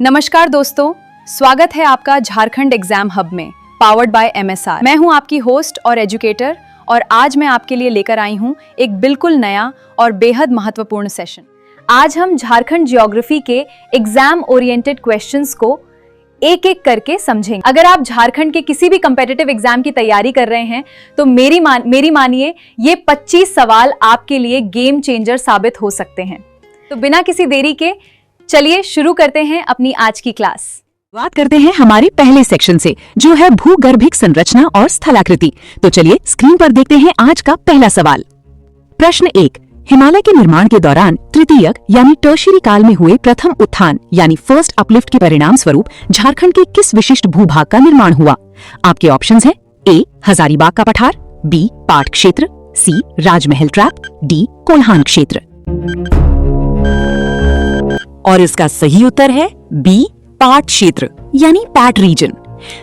नमस्कार दोस्तों, स्वागत है आपका झारखंड एग्जाम हब में, पावर्ड बाय MSR। मैं हूं आपकी होस्ट और एजुकेटर और आज मैं आपके लिए लेकर आई हूं एक बिल्कुल नया और बेहद महत्वपूर्ण सेशन। आज हम झारखंड ज्योग्राफी के एग्जाम ओरिएंटेड क्वेश्चंस को एक एक करके समझेंगे। अगर आप झारखंड के किसी भी कम्पिटिटिव एग्जाम की तैयारी कर रहे हैं तो मेरी मानिए ये 25 सवाल आपके लिए गेम चेंजर साबित हो सकते हैं। तो बिना किसी देरी के चलिए शुरू करते हैं अपनी आज की क्लास। बात करते हैं हमारे पहले सेक्शन से, जो है भूगर्भिक संरचना और स्थलाकृति। तो चलिए स्क्रीन पर देखते हैं आज का पहला सवाल। प्रश्न 1, हिमालय के निर्माण के दौरान तृतीयक यानी टर्शियरी काल में हुए प्रथम उत्थान यानी फर्स्ट अपलिफ्ट के परिणाम स्वरूप झारखंड के किस विशिष्ट भूभाग का निर्माण हुआ? आपके ऑप्शंस हैं A, हजारीबाग का पठार, B, पाट क्षेत्र, C, राजमहल ट्रैप, D, कोल्हान क्षेत्र। और इसका सही उत्तर है B, पाट क्षेत्र यानी पैट रीजन।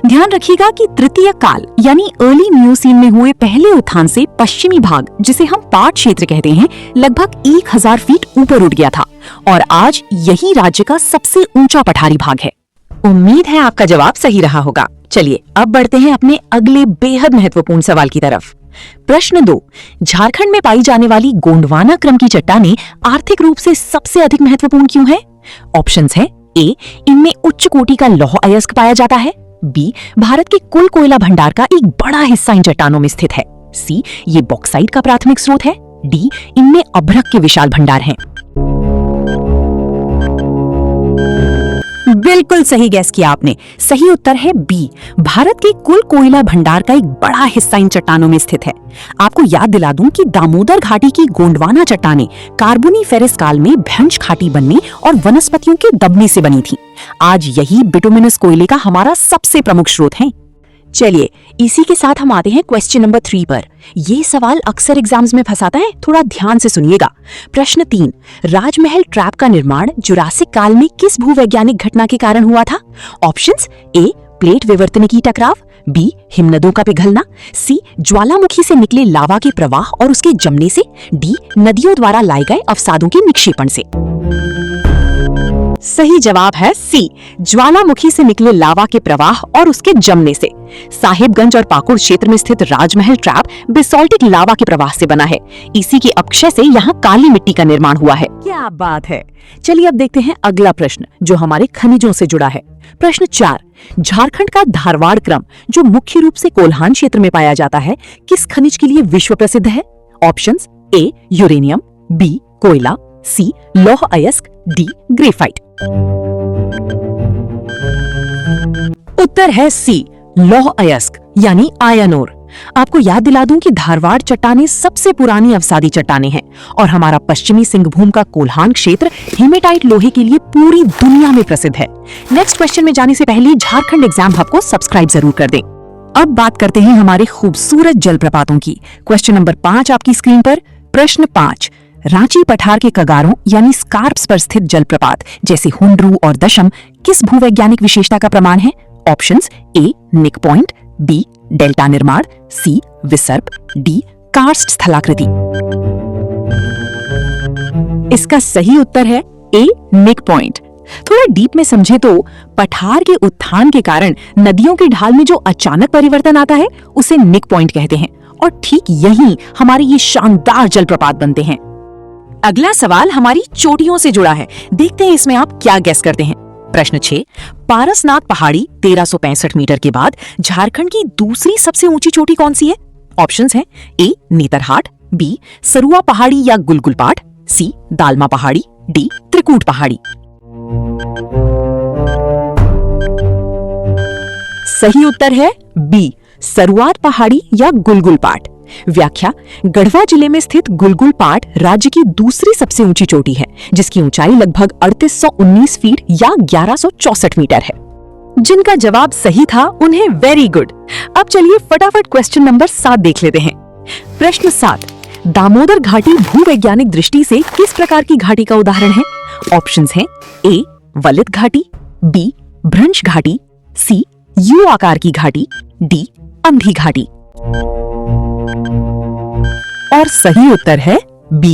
ध्यान रखिएगा कि तृतीय काल यानी अर्ली मियोसीन में हुए पहले उत्थान से पश्चिमी भाग, जिसे हम पाट क्षेत्र कहते हैं, लगभग 1000 फीट ऊपर उठ गया था और आज यही राज्य का सबसे ऊंचा पठारी भाग है। उम्मीद है आपका जवाब सही रहा होगा। चलिए अब बढ़ते हैं अपने अगले बेहद महत्वपूर्ण सवाल की तरफ। प्रश्न 2, झारखंड में पाई जाने वाली गोंडवाना क्रम की चट्टानें आर्थिक रूप से सबसे अधिक महत्वपूर्ण क्यों है? ऑप्शंस हैं A, इनमें उच्च कोटि का लौह अयस्क पाया जाता है, B, भारत के कुल कोयला भंडार का एक बड़ा हिस्सा इन चट्टानों में स्थित है, C, ये बॉक्साइट का प्राथमिक स्रोत है, D, इनमें अभ्रक के विशाल भंडार हैं। बिल्कुल सही गैस किया आपने। सही उत्तर है B, भारत के कुल कोयला भंडार का एक बड़ा हिस्सा इन चट्टानों में स्थित है। आपको याद दिला दूं कि दामोदर घाटी की गोंडवाना चट्टानें कार्बोनीफेरस काल में भ्रंश घाटी बनने और वनस्पतियों के दबने से बनी थी। आज यही बिटुमिनस कोयले का हमारा सबसे प्रमुख स्रोत है। चलिए इसी के साथ हम आते हैं क्वेश्चन नंबर 3 पर। ये सवाल अक्सर एग्जाम्स में फंसाता है, थोड़ा ध्यान से सुनिएगा। प्रश्न 3, राजमहल ट्रैप का निर्माण जुरासिक काल में किस भूवैज्ञानिक घटना के कारण हुआ था? ऑप्शंस A, प्लेट विवर्तनिकी टकराव, B, हिमनदों का पिघलना, C, ज्वालामुखी से निकले लावा के प्रवाह और उसके जमने से, D, नदियों द्वारा लाए गए अवसादों के निक्षेपण से। सही जवाब है C, ज्वालामुखी से निकले लावा के प्रवाह और उसके जमने से। साहिबगंज और पाकुड़ क्षेत्र में स्थित राजमहल ट्रैप बेसाल्टिक लावा के प्रवाह से बना है। इसी के अपक्षय से यहाँ काली मिट्टी का निर्माण हुआ है। क्या बात है। चलिए अब देखते हैं अगला प्रश्न, जो हमारे खनिजों से जुड़ा है। प्रश्न 4, झारखंड का धारवाड़ क्रम, जो मुख्य रूप से कोल्हान क्षेत्र में पाया जाता है, किस खनिज के लिए विश्व प्रसिद्ध है? ऑप्शंस A, यूरेनियम, B, कोयला, C, लौह अयस्क, D, ग्रेफाइट। उत्तर है C, लौह अयस्क यानी आयरन ओर। आपको याद दिला दूं कि धारवाड़ चट्टानें सबसे पुरानी अवसादी चट्टानें हैं और हमारा पश्चिमी सिंहभूम का कोल्हान क्षेत्र हेमेटाइट लोहे के लिए पूरी दुनिया में प्रसिद्ध है। नेक्स्ट क्वेश्चन में जाने से पहले झारखंड एग्जाम हब को सब्सक्राइब जरूर कर दें। अब बात करते हैं हमारे खूबसूरत जलप्रपातों की। क्वेश्चन नंबर 5 आपकी स्क्रीन पर। प्रश्न 5, रांची पठार के कगारों यानी स्कार्प्स पर स्थित जलप्रपात जैसे हुंड्रू और दशम किस भूवैज्ञानिक विशेषता का प्रमाण है? Options A, knick point, B, delta निर्माण, C, विसर्प, D, कार्स्ट स्थलाकृति। इसका सही उत्तर है A, निक पॉइंट। थोड़ा डीप में समझे तो पठार के उत्थान के कारण नदियों की ढाल में जो अचानक परिवर्तन आता है उसे निक पॉइंट कहते हैं और ठीक यहीं हमारे ये शानदार जलप्रपात बनते हैं। अगला सवाल हमारी चोटियों से जुड़ा है। देखते हैं इसमें आप क्या गेस करते हैं। प्रश्न 6, पारसनाथ पहाड़ी 1365 मीटर के बाद झारखंड की दूसरी सबसे ऊंची चोटी कौन सी है? ऑप्शंस हैं A, नेतरहाट, B, सरुआ पहाड़ी या गुलगुलपाट, C, दालमा पहाड़ी, D, त्रिकूट पहाड़ी। सही उत्तर है B, सरुआत पहाड़ी या गुलगुलपाट। व्याख्या, गढ़वा जिले में स्थित गुलगुलपाट राज्य की दूसरी सबसे ऊंची चोटी है, जिसकी ऊंचाई लगभग 3819 फीट या 1164 मीटर है। जिनका जवाब सही था उन्हें वेरी गुड। अब चलिए फटाफट क्वेश्चन नंबर 7 देख लेते हैं। प्रश्न 7, दामोदर घाटी भूवैज्ञानिक दृष्टि से किस प्रकार की घाटी का उदाहरण है? ऑप्शंस हैं A, वलित घाटी, B, भ्रंश घाटी, C, यू आकार की घाटी, D, अंधी घाटी। और सही उत्तर है B,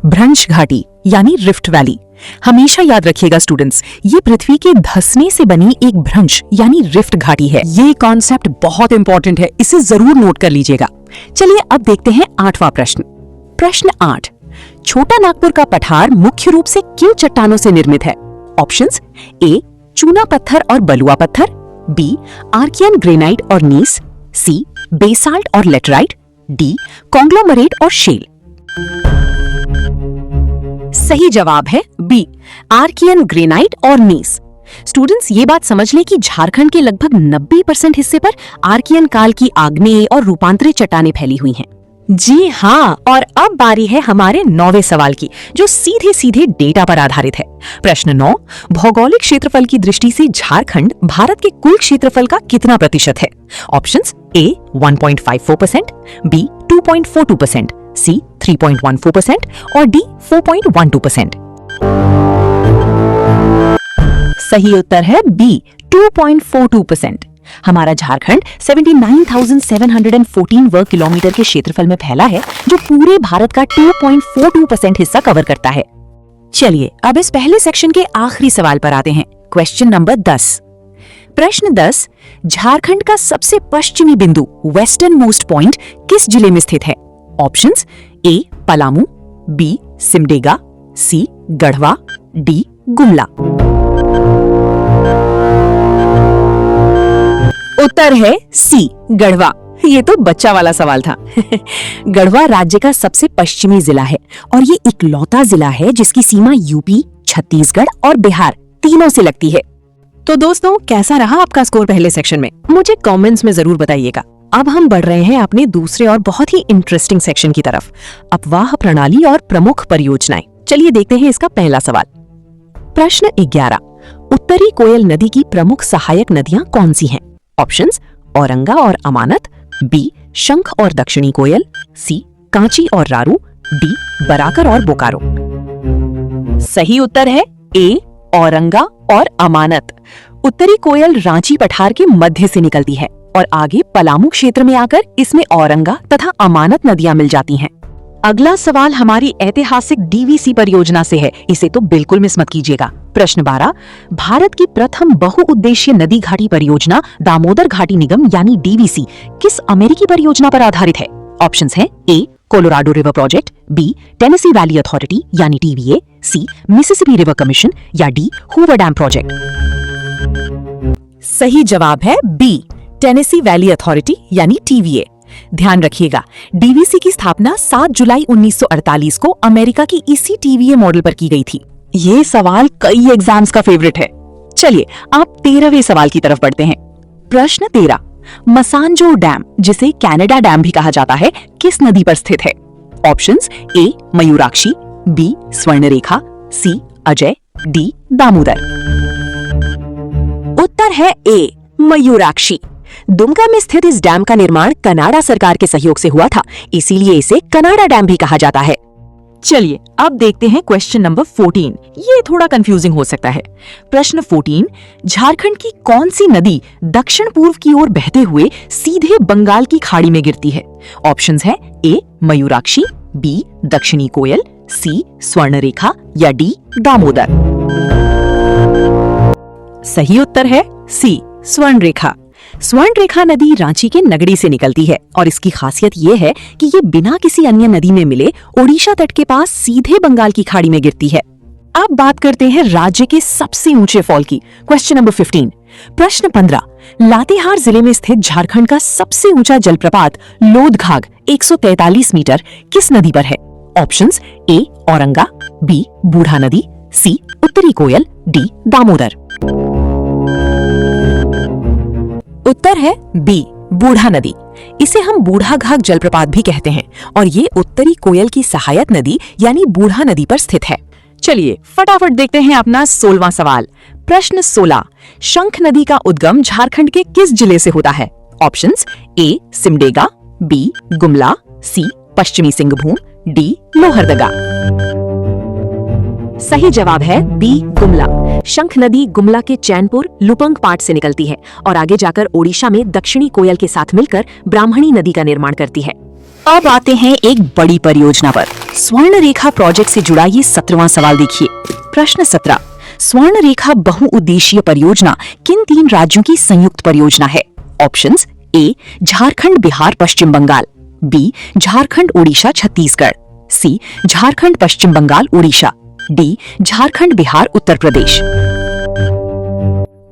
भ्रंश घाटी यानी रिफ्ट वैली। हमेशा याद रखिएगा स्टूडेंट्स, ये पृथ्वी के धंसने से बनी एक भ्रंश यानी रिफ्ट घाटी है। ये कॉन्सेप्ट बहुत इंपॉर्टेंट है, इसे जरूर नोट कर लीजिएगा। चलिए अब देखते हैं 8वां प्रश्न। प्रश्न 8, छोटा नागपुर का पठार मुख्य रूप से किन चट्टानों से निर्मित है? ऑप्शंस: ए चूना पत्थर और बलुआ पत्थर, बी आर्कियन ग्रेनाइट और नीस, सी बेसाल्ट और लेटराइट, डी कॉन्ग्लोमरेट और शेल। सही जवाब है बी आर्कियन ग्रेनाइट और नीस। स्टूडेंट्स, ये बात समझ लें कि झारखंड के लगभग 90% हिस्से पर आर्कियन काल की आग्नेय और रूपांतरित चट्टानें फैली हुई हैं। जी हाँ, और अब बारी है हमारे 9वें सवाल की, जो सीधे सीधे डेटा पर आधारित है। प्रश्न 9, भौगोलिक क्षेत्रफल की दृष्टि से झारखंड भारत के कुल क्षेत्रफल का कितना प्रतिशत है? ऑप्शंस: ए 1.54%, बी 2.42%, सी 3.14% और डी 4.12%। सही उत्तर है बी 2.42%। हमारा झारखंड 79,714 वर्ग किलोमीटर के क्षेत्रफल में फैला है, जो पूरे भारत का 2.42% हिस्सा कवर करता है। चलिए अब इस पहले सेक्शन के आखिरी सवाल पर आते हैं। Question number 10। प्रश्न 10, झारखंड का सबसे पश्चिमी बिंदु वेस्टर्न मोस्ट पॉइंट किस जिले में स्थित है? ऑप्शंस: ए पलामू, बी सिमडेगा, सी गढ़वा, डी गुमला। उत्तर है सी गढ़वा। ये तो बच्चा वाला सवाल था। गढ़वा राज्य का सबसे पश्चिमी जिला है और ये इकलौता जिला है जिसकी सीमा यूपी, छत्तीसगढ़ और बिहार तीनों से लगती है। तो दोस्तों, कैसा रहा आपका स्कोर पहले सेक्शन में? मुझे कमेंट्स में जरूर बताइएगा। अब हम बढ़ रहे हैं अपने दूसरे और बहुत ही इंटरेस्टिंग सेक्शन की तरफ, अपवाह प्रणाली और प्रमुख परियोजनाएं। चलिए देखते हैं इसका पहला सवाल। प्रश्न 11, उत्तरी कोयल नदी की प्रमुख सहायक नदियां कौन सी हैं? ऑप्शंस: औरंगा और अमानत, बी शंख और दक्षिणी कोयल, सी कांची और रारू, डी बराकर और बोकारो। सही उत्तर है ए औरंगा और अमानत। उत्तरी कोयल रांची पठार के मध्य से निकलती है और आगे पलामू क्षेत्र में आकर इसमें औरंगा तथा अमानत नदियां मिल जाती हैं। अगला सवाल हमारी ऐतिहासिक डीवीसी परियोजना से है, इसे तो बिल्कुल मिस मत कीजिएगा। प्रश्न 12, भारत की प्रथम बहुउद्देशीय नदी घाटी परियोजना दामोदर घाटी निगम यानी डीवीसी किस अमेरिकी परियोजना पर आधारित है? ऑप्शंस हैं: A Colorado River Project, B Tennessee Valley Authority यानी TVA, C Mississippi River Commission या डी हूवर डैम प्रोजेक्ट। सही जवाब है बी टेनेसी वैली अथॉरिटी यानी टीवीए। ध्यान रखिएगा, डीवीसी की स्थापना 7 जुलाई 1948 को अमेरिका की इसी टीवीए मॉडल पर की गई थी। ये सवाल कई एग्जाम्स का फेवरेट है। चलिए आप 13वें सवाल की तरफ बढ़ते हैं। प्रश्न 13, मसानजोर डैम, जिसे कनाडा डैम भी कहा जाता है, किस नदी पर स्थित है? ऑप्शंस: ए मयूराक्षी, बी स्वर्णरेखा, सी अजय, डी दामोदर। उत्तर है ए मयूराक्षी। दुमका में स्थित इस डैम का निर्माण कनाडा सरकार के सहयोग से हुआ था, इसीलिए इसे कनाडा डैम भी कहा जाता है। चलिए अब देखते हैं क्वेश्चन नंबर 14। ये थोड़ा कंफ्यूजिंग हो सकता है। प्रश्न 14, झारखंड की कौन सी नदी दक्षिण पूर्व की ओर बहते हुए सीधे बंगाल की खाड़ी में गिरती है? ऑप्शंस है: ए मयूराक्षी, बी दक्षिणी कोयल, सी स्वर्णरेखा या डी दामोदर। सही उत्तर है सी स्वर्णरेखा। स्वर्णरेखा नदी रांची के नगड़ी से निकलती है और इसकी खासियत ये है कि ये बिना किसी अन्य नदी में मिले ओडिशा तट के पास सीधे बंगाल की खाड़ी में गिरती है। अब बात करते हैं राज्य के सबसे ऊंचे फॉल की। Question number 15। प्रश्न 15, लातेहार जिले में स्थित झारखंड का सबसे ऊंचा जलप्रपात लोधघाग 143 मीटर किस नदी पर है? ऑप्शंस: ए औरंगा, बी बूढ़ा नदी, सी उत्तरी कोयल, डी दामोदर। उत्तर है बी बूढ़ा नदी। इसे हम बूढ़ा घाघ जलप्रपात भी कहते हैं और ये उत्तरी कोयल की सहायक नदी यानी बूढ़ा नदी पर स्थित है। चलिए फटाफट देखते हैं अपना 16वां सवाल। प्रश्न 16, शंख नदी का उद्गम झारखंड के किस जिले से होता है? ऑप्शंस: ए सिमडेगा, बी गुमला, सी पश्चिमी सिंहभूम, डी लोहरदगा। सही जवाब है बी गुमला। शंख नदी गुमला के चैनपुर लुपंग पाट से निकलती है और आगे जाकर ओडिशा में दक्षिणी कोयल के साथ मिलकर ब्राह्मणी नदी का निर्माण करती है। अब आते हैं एक बड़ी परियोजना पर। स्वर्ण रेखा प्रोजेक्ट से जुड़ा ये 17वां सवाल देखिए। प्रश्न 17, स्वर्ण रेखा बहुउद्देशीय परियोजना किन 3 राज्यों की संयुक्त परियोजना है? Options A Jharkhand Bihar Paschim Bengal, B Jharkhand Odisha Chhattisgarh, C Jharkhand Paschim Bengal Odisha, D Jharkhand Bihar Uttar Pradesh.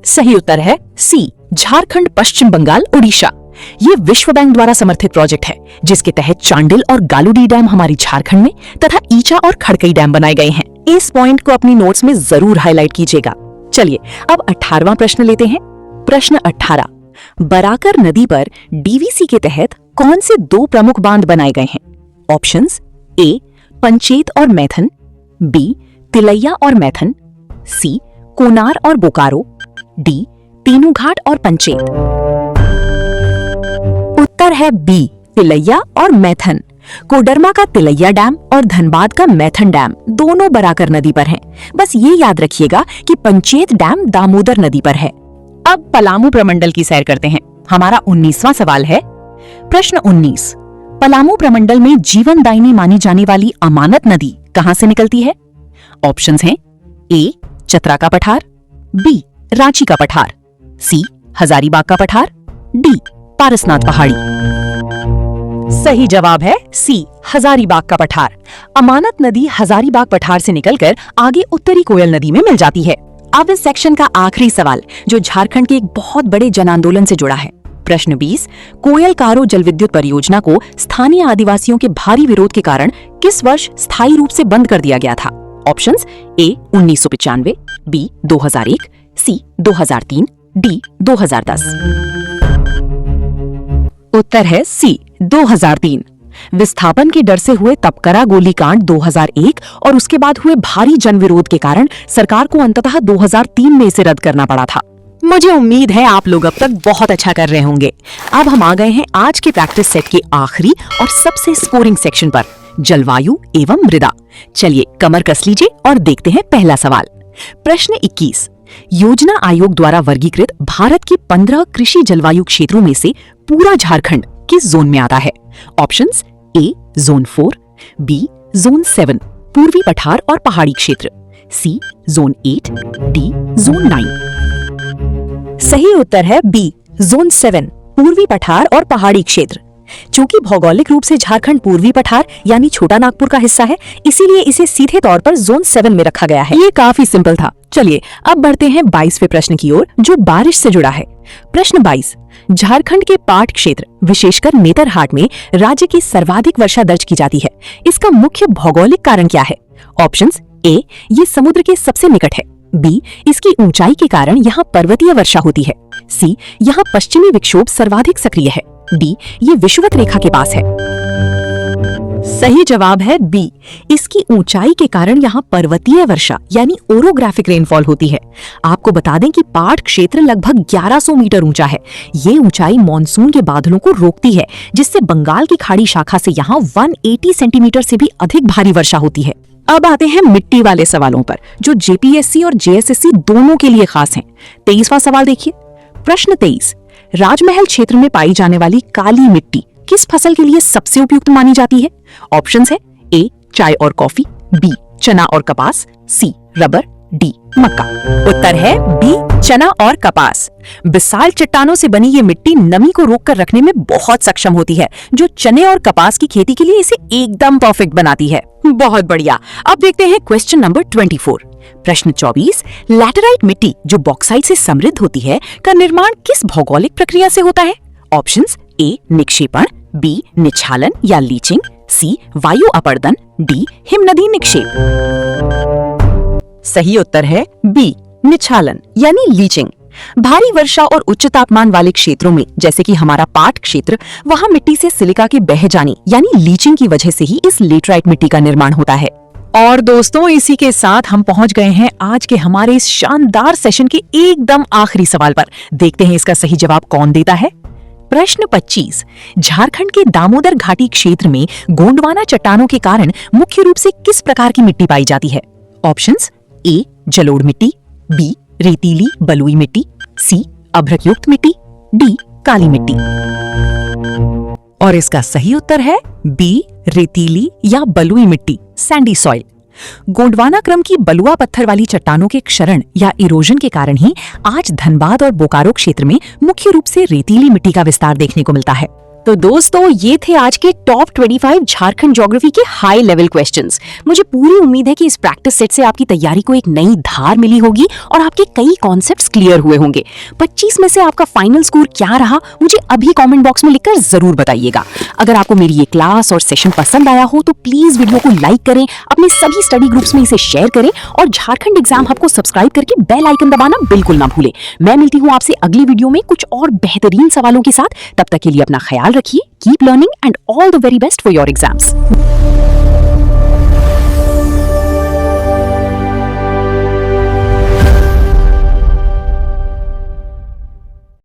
सही उत्तर है सी झारखंड पश्चिम बंगाल ओडिशा। ये विश्व बैंक द्वारा समर्थित प्रोजेक्ट है जिसके तहत चांडिल और गालूडी डैम हमारी झारखंड में तथा ईचा और खड़कई डैम बनाए गए हैं। इस पॉइंट को अपनी नोट्स में जरूर हाईलाइट कीजिएगा। चलिए अब 18वां प्रश्न लेते हैं। प्रश्न 18, बराकर नदी पर डीवीसी के तहत कौन से 2 प्रमुख बांध बनाए गए हैं? ऑप्शंस ए पंचेत और मैथन, बी तिलैया और मैथन, सी कोनार और बोकारो, डी तेनूघाट और पंचेत। उत्तर है बी तिलैया और मैथन। कोडरमा का तिलैया डैम और धनबाद का मैथन डैम दोनों बराकर नदी पर हैं। बस ये याद रखिएगा कि पंचेत डैम दामोदर नदी पर है। अब पलामू प्रमंडल की सैर करते हैं। हमारा 19वां सवाल है। प्रश्न 19, पलामू प्रमंडल में जीवनदायिनी मानी जाने वाली अमानत नदी कहां से निकलती है? ऑप्शंस हैं ए चतरा का पठार, बी रांची का पठार, सी हजारीबाग का पठार, डी पारसनाथ पहाड़ी। सही जवाब है सी हजारीबाग का पठार। अमानत नदी हजारीबाग पठार से निकलकर आगे उत्तरी कोयल नदी में मिल जाती है। अब इस सेक्शन का आखिरी सवाल जो झारखंड के एक बहुत बड़े जन आंदोलन से जुड़ा है। प्रश्न 20, कोयल कारो जल विद्युत परियोजना को स्थानीय आदिवासियों के भारी विरोध के कारण किस वर्ष स्थायी रूप से बंद कर दिया गया था? Options A 1995, B 2001, C 2003, D 2010। उत्तर है सी 2003। विस्थापन के डर से हुए तपकरा गोलीकांड 2001 और उसके बाद हुए भारी जन विरोध के कारण सरकार को अंततः 2003 में इसे रद्द करना पड़ा था। मुझे उम्मीद है आप लोग अब तक बहुत अच्छा कर रहे होंगे। अब हम आ गए हैं आज के प्रैक्टिस सेट के आखिरी और सबसे स्कोरिंग सेक्शन पर, जलवायु एवं मृदा। चलिए कमर कस लीजिए और देखते हैं पहला सवाल। प्रश्न 21, योजना आयोग द्वारा वर्गीकृत भारत के 15 कृषि जलवायु क्षेत्रों में से पूरा झारखंड किस जोन में आता है? Options A zone 4, B zone 7 पूर्वी पठार और पहाड़ी क्षेत्र, सी जोन 8, डी जोन 9। सही उत्तर है बी जोन 7 पूर्वी पठार और पहाड़ी क्षेत्र। चूंकि भौगोलिक रूप से झारखंड पूर्वी पठार यानी छोटा नागपुर का हिस्सा है, इसीलिए इसे सीधे तौर पर जोन 7 में रखा गया है। ये काफी सिंपल था। चलिए अब बढ़ते हैं 22वें प्रश्न की ओर जो बारिश से जुड़ा है। प्रश्न 22, झारखंड के पाट क्षेत्र विशेषकर नेतरहाट में राज्य की सर्वाधिक वर्षा दर्ज की जाती है। इसका मुख्य भौगोलिक कारण क्या है? ऑप्शंस ए ये समुद्र के सबसे निकट है, बी इसकी ऊंचाई के कारण यहाँ पर्वतीय वर्षा होती है, सी यहाँ पश्चिमी विक्षोभ सर्वाधिक सक्रिय है, डी ये विषुवत रेखा के पास है। सही जवाब है बी इसकी ऊंचाई के कारण यहाँ पर्वतीय वर्षा यानी ओरोग्राफिक रेनफॉल होती है। आपको बता दें कि पाट क्षेत्र लगभग 1100 मीटर ऊंचा है। ये ऊंचाई मानसून के बादलों को रोकती है, जिससे बंगाल की खाड़ी शाखा से यहाँ 180 सेंटीमीटर से भी अधिक भारी वर्षा होती है। अब आते हैं मिट्टी वाले सवालों पर जो जेपीएससी और जेएसएससी दोनों के लिए खास हैं। 23वां सवाल देखिए। प्रश्न 23, राजमहल क्षेत्र में पाई जाने वाली काली मिट्टी किस फसल के लिए सबसे उपयुक्त मानी जाती है? ऑप्शंस है ए चाय और कॉफी, बी चना और कपास, सी रबर, डी मक्का। उत्तर है बी चना और कपास। विशाल चट्टानों से बनी ये मिट्टी नमी को रोक कर रखने में बहुत सक्षम होती है, जो चने और कपास की खेती के लिए इसे एकदम परफेक्ट बनाती है। बहुत बढ़िया। अब देखते हैं क्वेश्चन नंबर 24। प्रश्न 24, लैटेराइट मिट्टी जो बॉक्साइट से समृद्ध होती है का निर्माण किस भौगोलिक प्रक्रिया से होता है? ऑप्शंस ए निक्षेपण, बी निच्छालन या लीचिंग, सी वायु अपर्दन, डी हिमनदी निक्षेप। सही उत्तर है बी निच्छालन यानी लीचिंग। भारी वर्षा और उच्च तापमान वाले क्षेत्रों में जैसे कि हमारा पाट क्षेत्र, वहां मिट्टी से सिलिका के बह जाने यानी लीचिंग की वजह से ही इस लेटराइट मिट्टी का निर्माण होता है। और दोस्तों इसी के साथ हम पहुंच गए हैं आज के हमारे इस शानदार सेशन के एकदम आखिरी सवाल पर। देखते हैं इसका सही जवाब कौन देता है। प्रश्न 25, झारखंड के दामोदर घाटी क्षेत्र में गोंडवाना चट्टानों के कारण मुख्य रूप से किस प्रकार की मिट्टी पाई जाती है? ऑप्शंस ए जलोढ़ मिट्टी, बी रेतीली बलुई मिट्टी, सी अभ्रकयुक्त मिट्टी, डी काली मिट्टी। और इसका सही उत्तर है बी रेतीली या बलुई मिट्टी, सैंडी सॉइल। गोंडवाना क्रम की बलुआ पत्थर वाली चट्टानों के क्षरण या इरोजन के कारण ही आज धनबाद और बोकारो क्षेत्र में मुख्य रूप से रेतीली मिट्टी का विस्तार देखने को मिलता है। तो दोस्तों, ये थे आज के टॉप 25 झारखंड ज्योग्राफी के हाई लेवल क्वेश्चंस। मुझे पूरी उम्मीद है कि इस प्रैक्टिस सेट से आपकी तैयारी को एक नई धार मिली होगी और आपके कई कॉन्सेप्ट्स क्लियर हुए होंगे। 25 में से आपका फाइनल स्कोर क्या रहा, मुझे अभी कमेंट बॉक्स में लिखकर जरूर बताइएगा। अगर आपको मेरी ये क्लास और सेशन पसंद आया हो तो प्लीज वीडियो को लाइक करें, अपने सभी स्टडी ग्रुप्स में इसे शेयर करें और झारखंड एग्जाम हब को सब्सक्राइब करके बेल आइकन दबाना बिल्कुल ना भूलें। मैं मिलती हूँ आपसे अगली वीडियो में कुछ और बेहतरीन सवालों के साथ। तब तक के लिए अपना ख्याल रखिए, keep learning and all the very best for your exams.